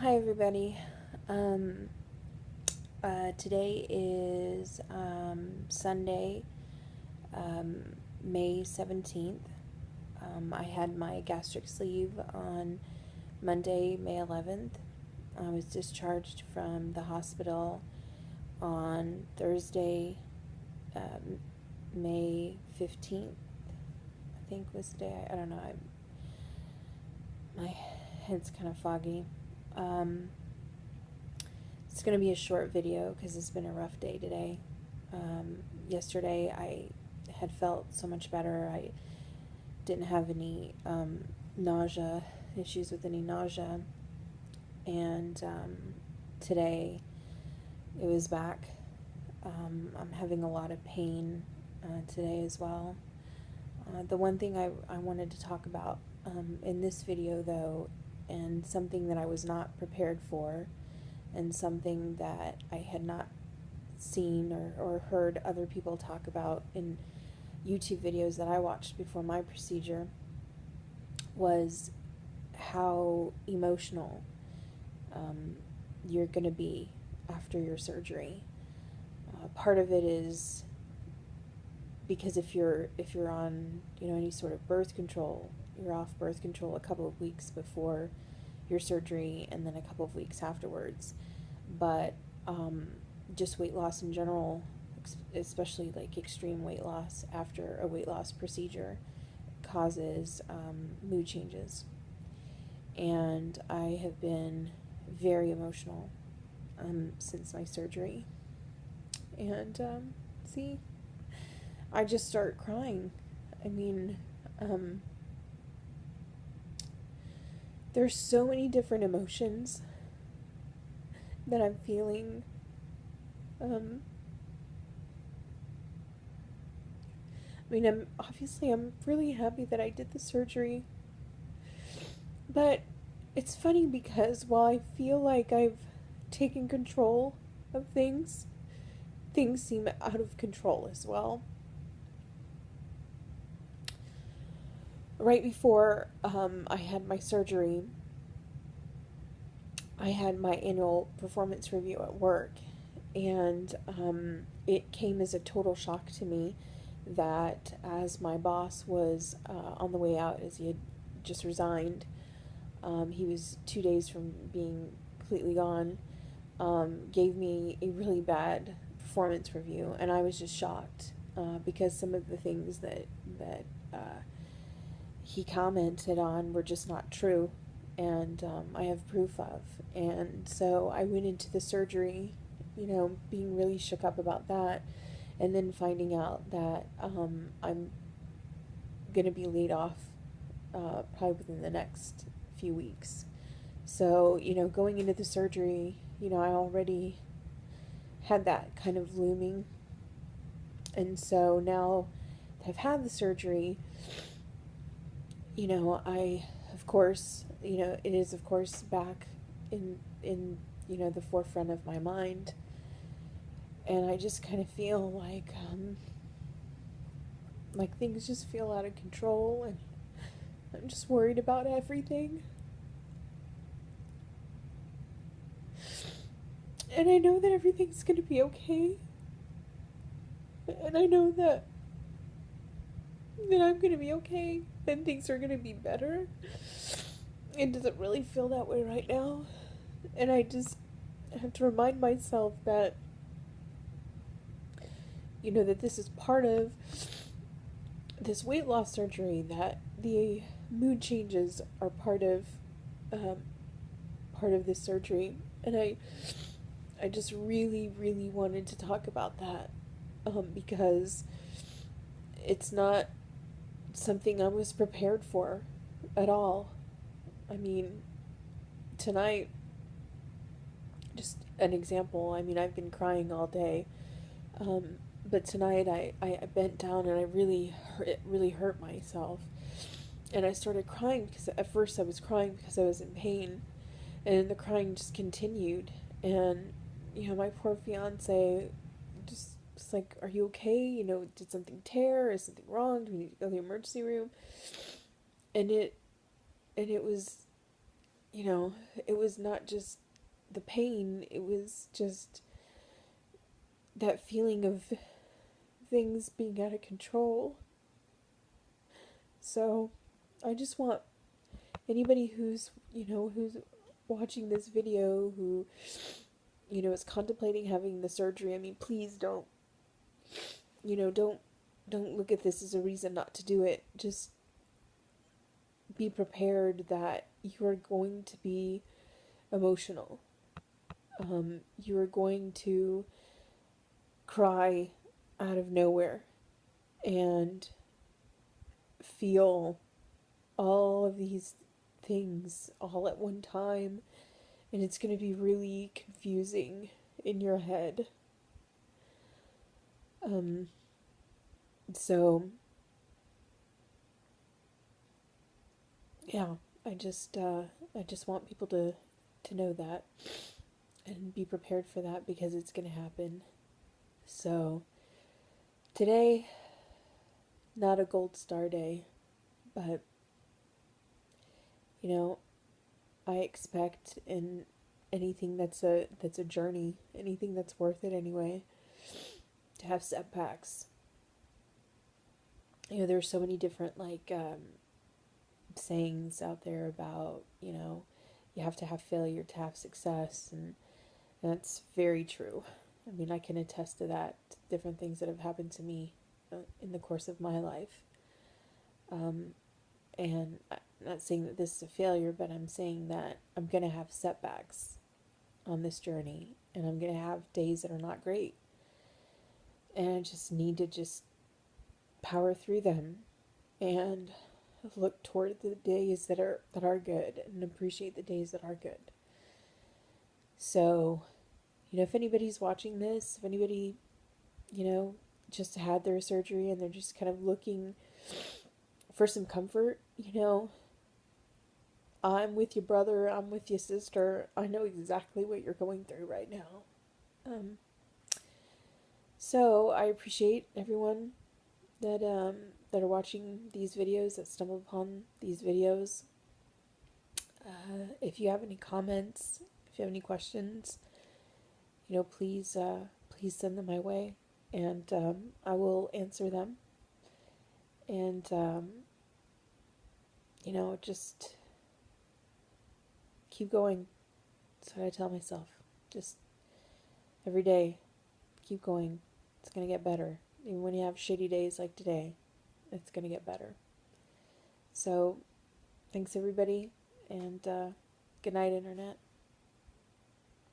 Hi everybody. Um, Today is Sunday, May 17th. I had my gastric sleeve on Monday, May 11th. I was discharged from the hospital on Thursday, um, May 15th, I think was the day. I don't know. My head's kind of foggy. Um, It's going to be a short video because it's been a rough day today. Yesterday I had felt so much better. I didn't have any nausea, issues with any nausea. And today it was back. I'm having a lot of pain today as well. The one thing I wanted to talk about in this video, though, and something that I was not prepared for, and something that I had not seen or heard other people talk about in YouTube videos that I watched before my procedure, was how emotional you're going to be after your surgery. Part of it is because if you're on any sort of birth control, you're off birth control a couple of weeks before your surgery and then a couple of weeks afterwards. But just weight loss in general, especially like extreme weight loss after a weight loss procedure, causes mood changes. And I have been very emotional since my surgery. And see, I just start crying. I mean, there's so many different emotions that I'm feeling. I mean, I'm really happy that I did the surgery. But it's funny because while I feel like I've taken control of things, things seem out of control as well. Right before I had my surgery, I had my annual performance review at work, and it came as a total shock to me that as my boss was on the way out, as he had just resigned, he was 2 days from being completely gone, gave me a really bad performance review, and I was just shocked because some of the things that he commented on were just not true, and I have proof of. And so I went into the surgery, being really shook up about that, and then finding out that I'm going to be laid off probably within the next few weeks. So, going into the surgery, I already had that kind of looming. And so now that I've had the surgery, I, of course, it is, of course, back in the forefront of my mind. And I just kind of feel like things just feel out of control, and I'm just worried about everything. And I know that everything's going to be okay. And I know that I'm going to be okay, and things are going to be better. It doesn't really feel that way right now. And I just have to remind myself that, that this is part of this weight loss surgery, that the mood changes are part of this surgery. And I just really, really wanted to talk about that because it's not something I was prepared for at all. I mean, tonight, just an example, I mean, I've been crying all day, but tonight I bent down and it really hurt myself. And I started crying because at first I was crying because I was in pain, and the crying just continued. And, my poor fiance just was like, "Are you okay? Did something tear? Is something wrong? Do we need to go to the emergency room?" And it was, you know, it was not just the pain, it was just that feeling of things being out of control. So I just want anybody who's, who's watching this video, who, is contemplating having the surgery, I mean, please don't, don't look at this as a reason not to do it. Just be prepared that you are going to be emotional. You are going to cry out of nowhere and feel all of these things all at one time, and it's going to be really confusing in your head. So yeah, I just want people to know that and be prepared for that, because it's going to happen. So today, not a gold star day, but I expect in anything that's a journey, anything that's worth it anyway, to have setbacks. There's so many different sayings out there about, you have to have failure to have success, and that's very true. I mean, I can attest to that, different things that have happened to me in the course of my life. And I'm not saying that this is a failure, but I'm saying that I'm going to have setbacks on this journey, and I'm going to have days that are not great. And I just need to just power through them and look toward the days that are good, and appreciate the days that are good. So, if anybody's watching this, if anybody, just had their surgery and they're just kind of looking for some comfort, I'm with you, brother. I'm with you, sister. I know exactly what you're going through right now. So I appreciate everyone that that are watching these videos, that stumble upon these videos. If you have any comments, if you have any questions, please send them my way, and I will answer them. And just keep going. That's what I tell myself. Just every day, keep going. It's gonna get better. Even when you have shitty days like today, it's gonna get better. So, thanks everybody, and good night, Internet.